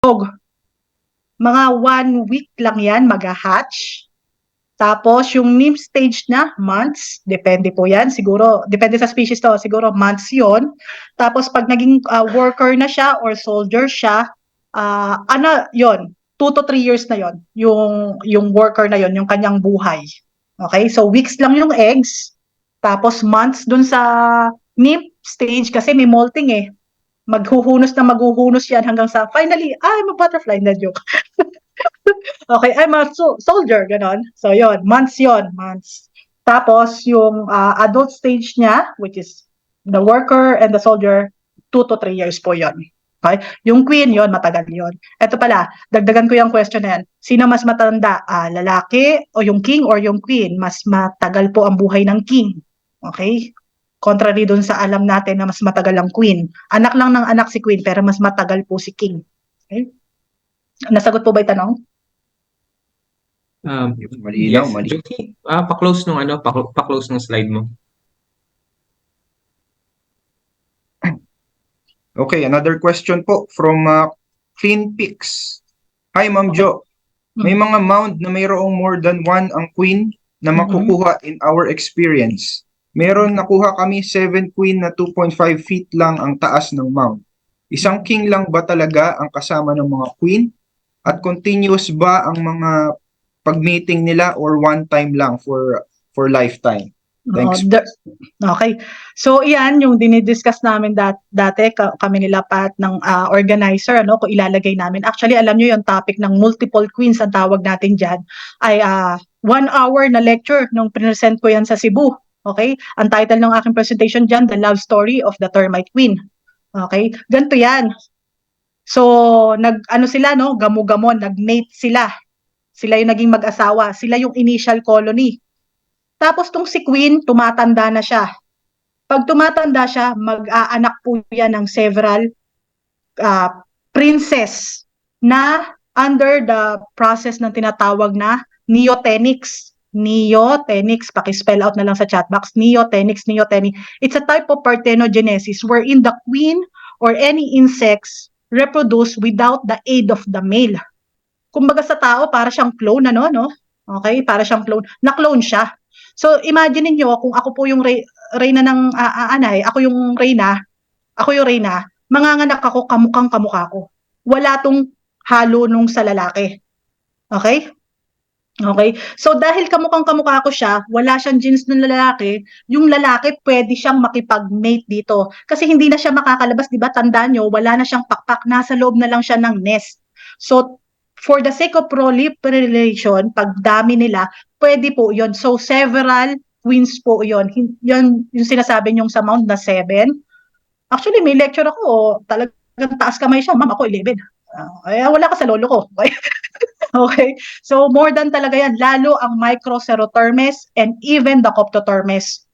mga 1 week lang yan mag-hatch. Tapos yung nymph stage na, months, depende po yan, siguro, depende sa species to, siguro months yon. Tapos pag naging worker na siya or soldier siya, yon, 2 to 3 years na yon, yung worker na yon, yung kanyang buhay. Okay, so weeks lang yung eggs, tapos months dun sa nymph stage kasi may molting eh. Maghuhunos yan hanggang sa finally, I'm a butterfly, na joke. Okay, I'm a soldier, ganon. So, months. Tapos, yung adult stage niya, which is the worker and the soldier, 2 to 3 years po yon. Okay? Yung queen, yon matagal yon. Ito pala, dagdagan ko yung question na yan. Sino mas matanda? Lalaki o yung king or yung queen? Mas matagal po ang buhay ng king. Okay? Contrary dun sa alam natin na mas matagal ang queen. Anak lang ng anak si queen, pero mas matagal po si king. Okay? Nasagot po ba yung tanong? Malinaw, Yes. malinaw. Josie, pa-close nung pa-close ng slide mo. Okay, another question po from Clean Pix. Hi, Ma'am Jo. May mga mound na mayroong more than one ang queen na makukuha in our experience. Meron nakuha kami 7 queen na 2.5 feet lang ang taas ng mound. Isang king lang ba talaga ang kasama ng mga queen? At continuous ba ang mga pag-meeting nila or one time lang for lifetime? Thanks. Okay. So, iyan yung dinidiscuss namin dati, kami nila Pat ng organizer, kung ilalagay namin. Actually, alam nyo yung topic ng multiple queens, ang tawag natin dyan, ay 1 hour na lecture nung present ko yan sa Cebu. Okay? Ang title ng aking presentation dyan, The Love Story of the Termite Queen. Okay? Ganito yan. So, gamu-gamon, nag-mate sila. Sila yung naging mag-asawa. Sila yung initial colony. Tapos tong si Queen, tumatanda na siya. Pag tumatanda siya, mag-aanak po yan ng several princess na under the process ng tinatawag na neotenics. Neotenics, paki-spell out na lang sa chat box. Neotenics. It's a type of parthenogenesis wherein the queen or any insects reproduce without the aid of the male. Kumbaga sa tao, para siyang clone, no? Okay, para siyang clone. Na-clone siya. So, imagine niyo kung ako po yung reyna ng anay, ako yung reyna, manganganak ako kamukhang kamukha ko. Wala tong halo nung sa lalaki. Okay? Okay? So, dahil kamukhang kamukha ko siya, wala siyang genes ng lalaki, yung lalaki pwede siyang makipag-mate dito. Kasi hindi na siya makakalabas, di ba? Tandaan nyo, wala na siyang pakpak, nasa loob na lang siya ng nest. So, for the sake of proliferation, pag dami nila, pwede po yon. So, several queens po yon. Yan yung sinasabi niyong sa Mount na 7. Actually, may lecture ako, talagang taas kamay siya. Ma'am, ako 11. Wala ka sa lolo ko. Okay? So, more than talaga yan. Lalo ang Microcerotermes and even the Coptotermes.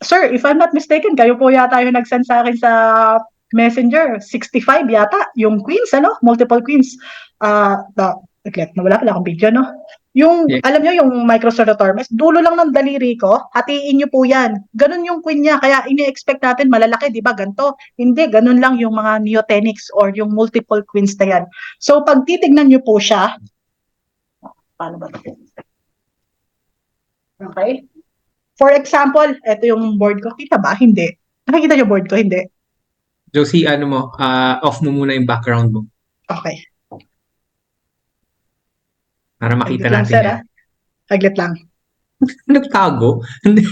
Sir, if I'm not mistaken, kayo po yata yung nag-send sa akin sa Messenger, 65 yata, yung queens, multiple queens. Nawala pala akong video, no? Yung, Yeah. alam nyo, yung Microcerotermes, dulo lang ng daliri ko, hatiin nyo po yan. Ganun yung queen niya, kaya ini-expect natin malalaki, di ba, ganito? Hindi, ganun lang yung mga neotenics or yung multiple queens na yan. So, pag titignan nyo po siya, paano ba ito? Okay? For example, ito yung board ko. Kita ba? Hindi. Nakikita nyo board ko? Hindi. Josie, off mo muna yung background mo Okay. para makita Haglit lang, natin sir, yan. Haglit lang. Nagtago? Hindi.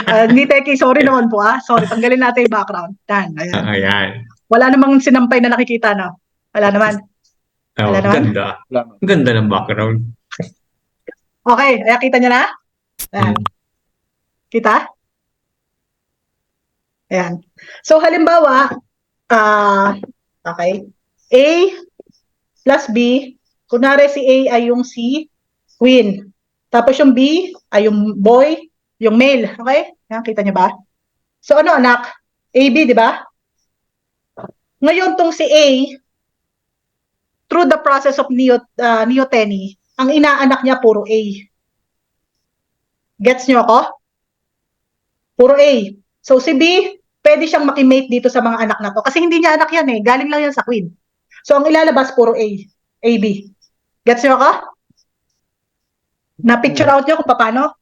Hindi, Teki. Sorry naman po, Sorry. Tanggalin natin yung background. Ayan. Ayan. Wala namang sinampay na nakikita, no? Wala naman. Wala naman. Ganda. Ganda ng background. Okay. Ayan, kita nyo na? Ayan. Kita? Ayan. So, halimbawa, okay, A plus B, kunwari si A ay yung si queen. Tapos yung B ay yung boy, yung male. Okay? Ayan, kita nyo ba? So, anak? AB, di ba? Ngayon, tong si A, through the process of neoteny, ang inaanak niya puro A. Gets nyo ako? Puro A. So, si B, pwede siyang makimate dito sa mga anak na to. Kasi hindi niya anak yan eh. Galing lang yan sa queen. So, ang ilalabas, puro A. AB. Gets nyo ako? Na-picture out nyo kung paano?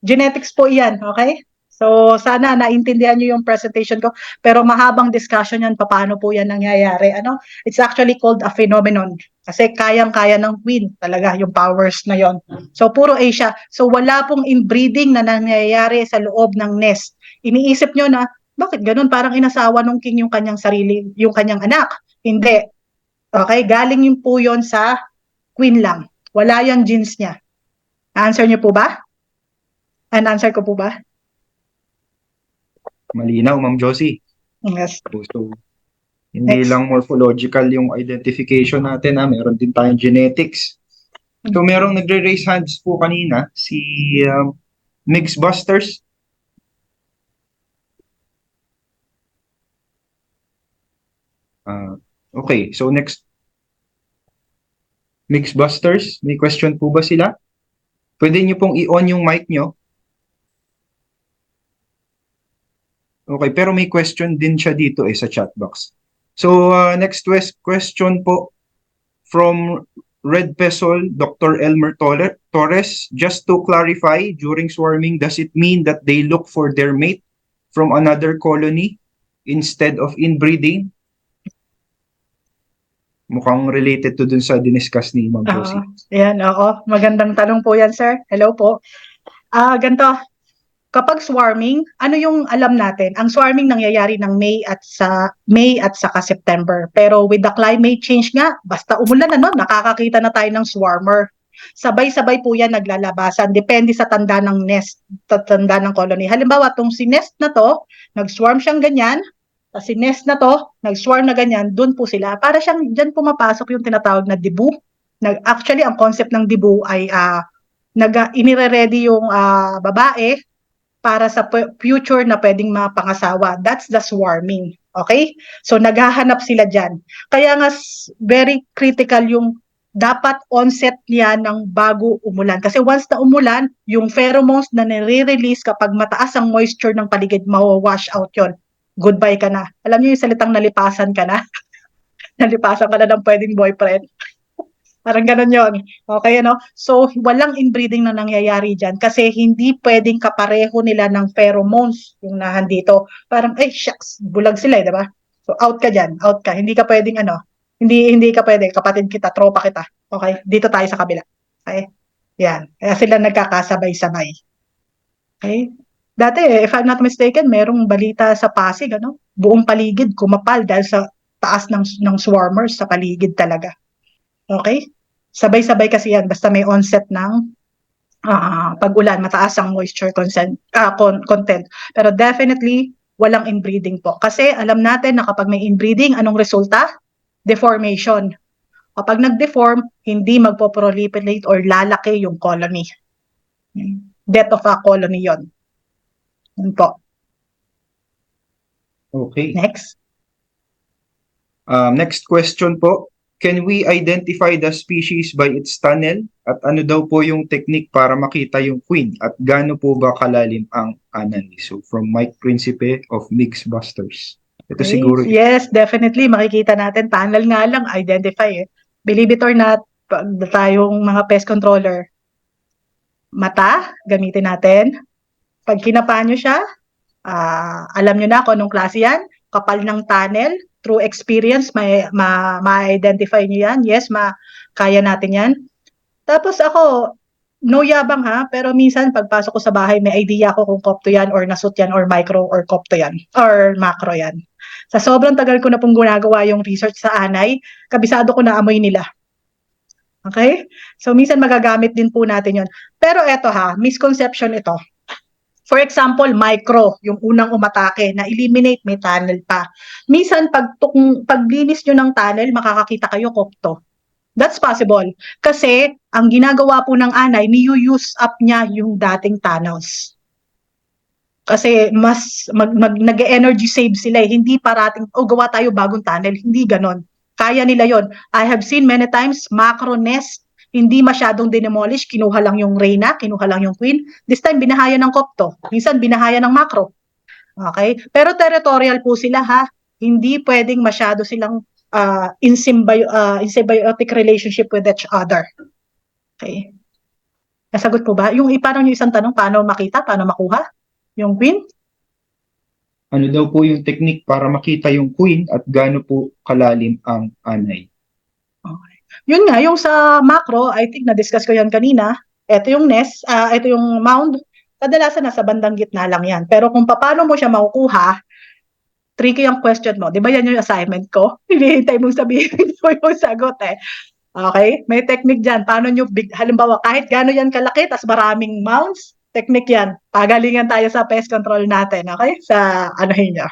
Genetics po yan, okay? So, sana naintindihan nyo yung presentation ko. Pero mahabang discussion yan, paano po yan nangyayari. Ano? It's actually called a phenomenon. Kasi kayang-kaya ng queen talaga, yung powers na yon. So, puro A siya. So, wala pong inbreeding na nangyayari sa loob ng nest. Iniisip nyo na, bakit ganun? Parang inasawa nung king yung kanyang sarili, yung kanyang anak. Hindi. Okay? Galing yun po yon sa queen lang. Wala yung genes niya. Answer niyo po ba? An answer ko po ba? Malinaw, Ma'am Josie. Yes. So, hindi Next. lang morphological yung identification natin, meron din tayong genetics. So, merong nagre-raise hands po kanina, si Mix Busters. Okay, so next. Mix Busters, may question po ba sila? Pwede nyo pong i-on yung mic nyo. Okay, pero may question din siya dito sa chat box. So, next question po from Red Pesol, Dr. Elmer Torres. Just to clarify, during swarming, does it mean that they look for their mate from another colony instead of inbreeding? Mukhang related to dun sa diniscuss ni Ma'am Josie. Yan, oo. Magandang tanong po yan, sir. Hello po. Ganito. Kapag swarming, ano yung alam natin? Ang swarming nangyayari ng May at saka September. Pero with the climate change nga, basta umulan nakakakita na tayo ng swarmer. Sabay-sabay po yan naglalabasan. Depende sa tanda ng nest, tanda ng colony. Halimbawa, itong si nest na to, nag-swarm siyang ganyan, tapos si nest na to, nag-swarm na ganyan, dun po sila. Para siyang, dyan pumapasok yung tinatawag na debu. Actually, ang concept ng debu ay inire-ready yung babae para sa future na pwedeng mapangasawa. That's the swarming. Okay? So, naghahanap sila dyan. Kaya nga, very critical yung dapat onset niya ng bago umulan. Kasi once na umulan, yung pheromones na nire-release kapag mataas ang moisture ng paligid, mawawash out yon. Goodbye ka na. Alam niyo yung salitang nalipasan ka na? Nalipasan ka na ng pwedeng boyfriend. Parang ganun yon. Okay, ano? So, walang inbreeding na nangyayari dyan kasi hindi pwedeng kapareho nila ng pheromones yung nahandito. Parang, shucks, bulag sila, di ba? So, out ka dyan, out ka. Hindi ka pwedeng, hindi ka pwede, kapatid kita, tropa kita. Okay? Dito tayo sa kabila. Okay? Yan. Kaya sila nagkakasabay-sabay. Okay? Dati, if I'm not mistaken, merong balita sa Pasig, buong paligid kumapal dahil sa taas ng swarmers sa paligid talaga. Okay? Sabay-sabay kasi yan basta may onset ng pag-ulan, mataas ang moisture content. Pero definitely, walang inbreeding po. Kasi alam natin na kapag may inbreeding, anong resulta? Deformation. Kapag nag-deform, hindi magpo-proliferate or lalaki yung colony. Death of a colony yon. Yun po. Okay. Next. Next question po. Can we identify the species by its tunnel? At ano daw po yung technique para makita yung queen? At gaano po ba kalalim ang anani? So, from Mike Principe of Mix Busters. Ito Okay. siguro. Yes, definitely. Makikita natin. Tunnel nga lang, identify. Believe it or not, pag tayong mga pest controller, mata, gamitin natin. Pag kinapa nyo siya, alam nyo na kung anong klase yan. Kapal ng tunnel, through experience, ma-identify nyo yan. Yes, kaya natin yan. Tapos ako, no yabang pero minsan pagpasok ko sa bahay, may idea ako kung kopto yan, or nasut yan, or micro, or kopto yan, or macro yan. Sa sobrang tagal ko na pong ginagawa yung research sa anay, kabisado ko na amoy nila. Okay? So, minsan magagamit din po natin yon. Pero eto misconception ito. For example, micro, yung unang umatake, na eliminate, may tunnel pa. Minsan, paglinis nyo ng tunnel, makakakita kayo kopto. That's possible. Kasi, ang ginagawa po ng anay, ni-use up niya yung dating tunnels. Kasi, mas nag-energy save sila. Hindi parating, gawa tayo bagong tunnel. Hindi ganon. Kaya nila yon. I have seen many times, macro nest, hindi masyadong dinemolish, kinuha lang yung reyna, kinuha lang yung queen. This time, binahaya ng kopto. Minsan, binahaya ng macro. Okay? Pero territorial po sila ha. Hindi pwedeng masyado silang in symbiotic relationship with each other. Okay? Nasagot po ba? Parang yung isang tanong, paano makita, paano makuha? Yung queen? Ano daw po yung technique para makita yung queen at gaano po kalalim ang anay? Okay. Yun nga, yung sa macro, I think na-discuss ko yan kanina. Ito yung nest, ito yung mound. Kadalasan nasa bandang gitna lang yan. Pero kung paano mo siya makukuha, tricky ang question mo. Di ba yan yung assignment ko? Hinihintay mong sabihin mo yung sagot eh. Okay? May technique dyan. Paano nyo, halimbawa, kahit gano'n yan kalaki, tas maraming mounts, technique yan. Pagalingan tayo sa pest control natin. Okay? Sa anuhin nyo.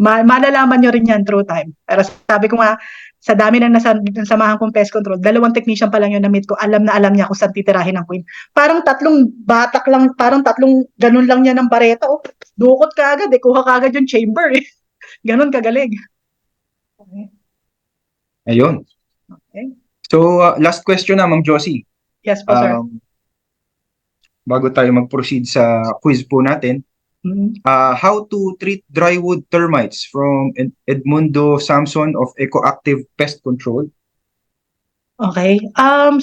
Malalaman nyo rin yan through time. Pero sabi ko nga, sa dami ng nasamahan kong pest control, 2 technician pa lang yung na-meet ko, alam na alam niya kung saan titirahin ng queen. Parang 3 batak lang, parang 3 ganun lang niya ng bareta. Oh, dukot ka agad, kuha ka agad yung chamber. Ganun kagaling. Okay. Ayun. Okay. So, last question na, Ma'am Josie. Yes po, sir. Bago tayo mag-proceed sa quiz po natin, how to treat drywood termites from Edmundo Samson of Ecoactive Pest Control. Okay.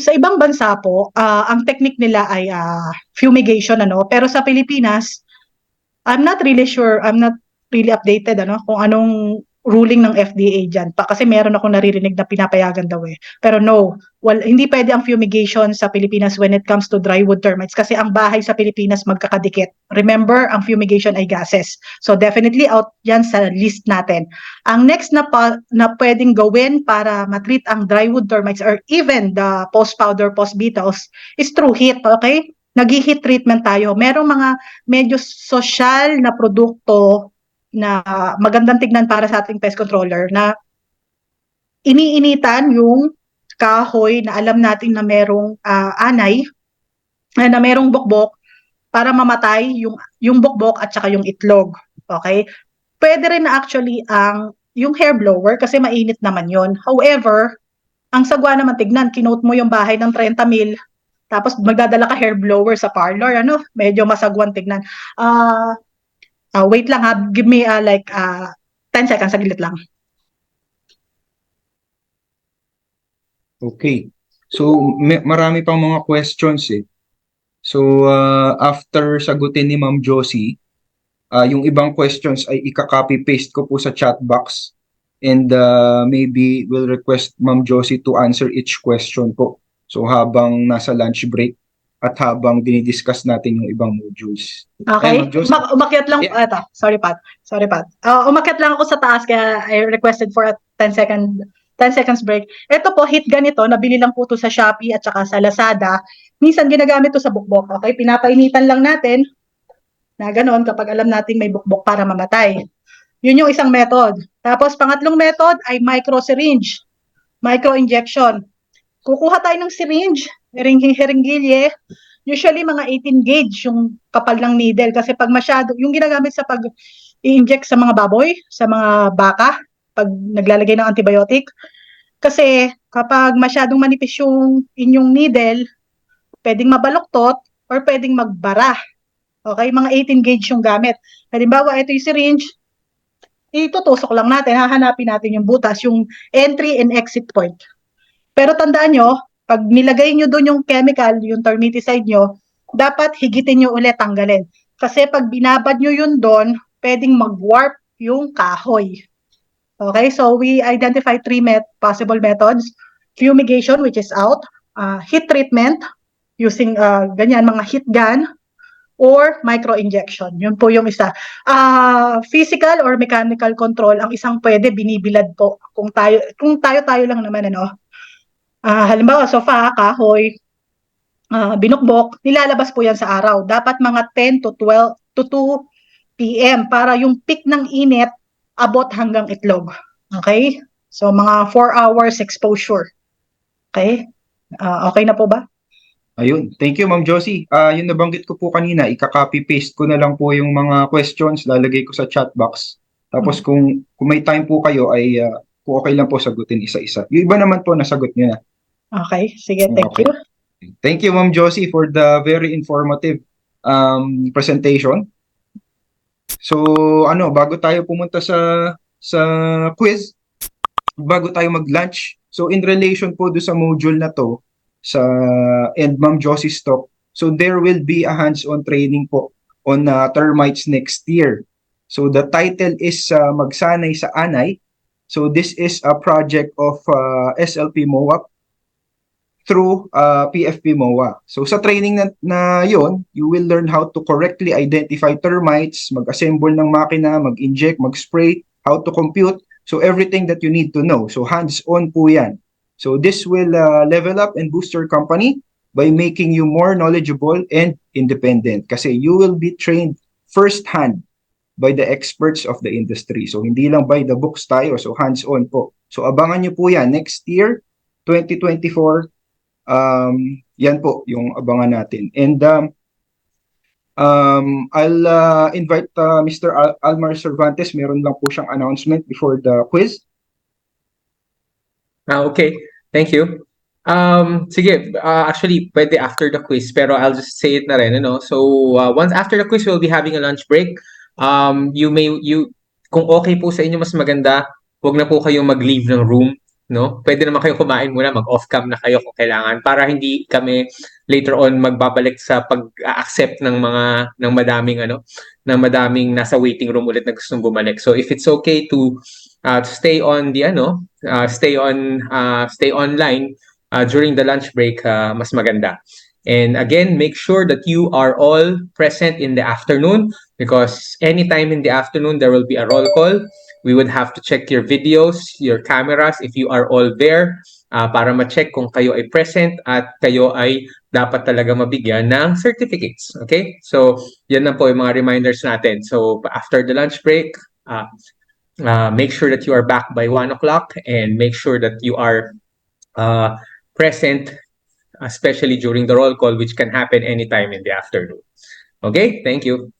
Sa ibang bansa po, ang technique nila ay fumigation, ano? Pero sa Pilipinas, I'm not really sure, I'm not really updated kung anong ruling ng FDA dyan. Kasi meron akong naririnig na pinapayagan daw eh. Pero no, hindi pwede ang fumigation sa Pilipinas when it comes to drywood termites kasi ang bahay sa Pilipinas magkakadikit. Remember, ang fumigation ay gases. So definitely out yan sa list natin. Ang next na pwedeng gawin para matreat ang drywood termites or even the post-powder, post-beetles is through heat, okay? Nag-heat treatment tayo. Merong mga medyo social na produkto na magandang tignan para sa ating pest controller na iniinitan yung kahoy na alam natin na merong anay, na merong bukbok para mamatay yung bukbok at saka yung itlog. Okay? Pwede rin na actually yung hair blower kasi mainit naman yon. However, ang sagwa naman tignan, kinote mo yung bahay ng 30 mil, tapos magdadala ka hair blower sa parlor, medyo masagwan tignan. Wait lang ha, give me 10 seconds, saglit lang. Okay. So, marami pang mga questions eh. So, after sagutin ni Ma'am Josie, yung ibang questions ay ika-copy-paste ko po sa chat box and maybe we'll request Ma'am Josie to answer each question po. So, habang nasa lunch break at habang dinidiscuss natin yung ibang modules. Okay? Ma'am Josie. Umakyat lang, Yeah. sorry Pat. Umakyat lang ako sa taas kaya I requested for a 10 seconds break. Ito po, heat gun ito, nabili lang po ito sa Shopee at saka sa Lazada. Minsan ginagamit ito sa bukbok, okay? Pinapainitan lang natin na ganoon kapag alam natin may bukbok para mamatay. Yun yung isang method. Tapos pangatlong method ay micro-syringe, micro-injection. Kukuha tayo ng syringe, heringilye, usually mga 18 gauge yung kapal ng needle kasi pag masyado, yung ginagamit sa pag-i-inject sa mga baboy, sa mga baka, pag naglalagay ng antibiotic. Kasi kapag masyadong manipis yung inyong needle, pwedeng mabaluktot or pwedeng magbara. Okay, mga 18 gauge yung gamit. Halimbawa, ito yung syringe, itutusok lang natin, hahanapin natin yung butas, yung entry and exit point. Pero tandaan nyo, pag nilagay nyo doon yung chemical, yung termiticide nyo, dapat higitin nyo ulit, tanggalin. Kasi pag binabad nyo yun doon, pwedeng mag-warp yung kahoy. Okay, so we identify 3 possible methods. Fumigation, which is out. Heat treatment, using ganyan, mga heat gun, or micro-injection. Yun po yung isa. Physical or mechanical control, ang isang pwede, binibilad po. Kung tayo lang naman, halimbawa, sofa, kahoy, binukbok, nilalabas po yan sa araw. Dapat mga 10 to 12 to 2 p.m. para yung peak ng init abot hanggang itlog. Okay? So, mga 4 hours exposure. Okay? Okay na po ba? Ayun. Thank you, Ma'am Josie. Yung nabanggit ko po kanina, ika-copy-paste ko na lang po yung mga questions, lalagay ko sa chat box. Tapos kung may time po kayo, ay kung okay lang po sagutin isa-isa. Yung iba naman po, nasagot nyo na. Okay. Sige, thank you. Thank you, Ma'am Josie, for the very informative presentation. So, ano, bago tayo pumunta sa quiz, bago tayo mag-lunch, so in relation po do sa module na to, sa and Ma'am Josie's talk, so there will be a hands-on training po on termites next year. So the title is Magsanay sa Anay. So this is a project of SLP MOAP through PFP MOA. So sa training na yon, you will learn how to correctly identify termites, mag-assemble ng makina, mag-inject, mag-spray, how to compute. So everything that you need to know. So hands-on po yan. So this will level up and boost your company by making you more knowledgeable and independent. Kasi you will be trained firsthand by the experts of the industry. So hindi lang by the books tayo. So hands-on po. So abangan nyo po yan next year, 2024. Yan po yung abangan natin. And I'll invite Mr. Almar Cervantes. Meron lang po siyang announcement before the quiz. Okay, thank you. Sige, actually, pwede after the quiz, pero I'll just say it na rin, ano? So, once after the quiz, we'll be having a lunch break. Kung okay po sa inyo, mas maganda, huwag na po kayong mag-leave ng room, no? Pwede naman kayong kumain muna, mag-off cam na kayo kung kailangan, para hindi kami later on magbabalik sa pag-accept ng madaming nasa waiting room ulit na gustong bumalik. So, if it's okay to stay on the stay online during the lunch break, mas maganda. And again, make sure that you are all present in the afternoon, because anytime in the afternoon there will be a roll call. We would have to check your videos, your cameras, if you are all there, para ma-check kung kayo ay present at kayo ay dapat talaga mabigyan ng certificates. Okay? So, yan na po yung mga reminders natin. So, after the lunch break, make sure that you are back by 1 o'clock, and make sure that you are present, especially during the roll call, which can happen anytime in the afternoon. Okay, thank you.